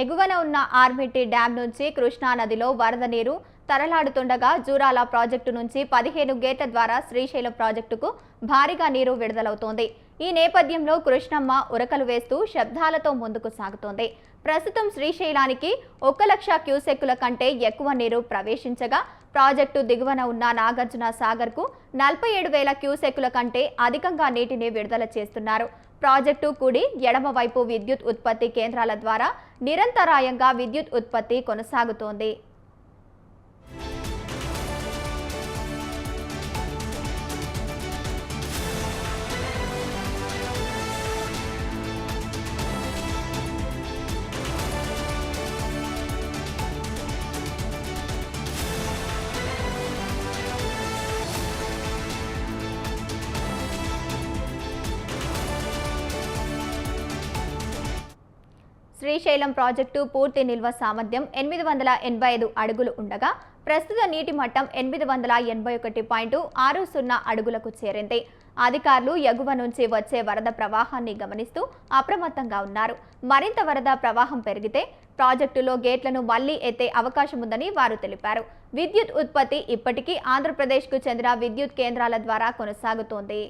ఎగువన ఉన్న ఆర్మిట్టి డ్యాం నుంచి కృష్ణా నదిలో వరద నీరు తరలాడుతుండగా జూరాల ప్రాజెక్టు నుంచి 15 గేట్ల ద్వారా శ్రీశైలం ప్రాజెక్టుకు భారీగా నీరు విడుదలవుతోంది. ఈ నేపథ్యంలో కృష్ణమ్మ ఉరకలు వేస్తూ శబ్దాలతో ముందుకు సాగుతోంది. ప్రస్తుతం శ్రీశైలానికి 1 లక్ష క్యూసెక్కుల కంటే ఎక్కువ నీరు ప్రవేశించగా ప్రాజెక్టు దిగువన ఉన్న నాగార్జున సాగర్కు 47,000 క్యూసెక్కుల కంటే అధికంగా నీటిని విడుదల చేస్తున్నారు. ప్రాజెక్టు కుడి ఎడమ వైపు విద్యుత్ ఉత్పత్తి కేంద్రాల ద్వారా నిరంతరాయంగా విద్యుత్ ఉత్పత్తి కొనసాగుతోంది. శ్రీశైలం ప్రాజెక్టు పూర్తి నిల్వ సామర్థ్యం 885 అడుగులు ఉండగా ప్రస్తుత నీటి మట్టం 881.60 అడుగులకు చేరింది. అధికారులు ఎగువ నుంచి వచ్చే వరద ప్రవాహాన్ని గమనిస్తూ అప్రమత్తంగా ఉన్నారు. మరింత వరద ప్రవాహం పెరిగితే ప్రాజెక్టులో గేట్లను మళ్లీ ఎత్తే అవకాశం ఉందని వారు తెలిపారు. విద్యుత్ ఉత్పత్తి ఇప్పటికీ ఆంధ్రప్రదేశ్కు చెందిన విద్యుత్ కేంద్రాల ద్వారా కొనసాగుతోంది.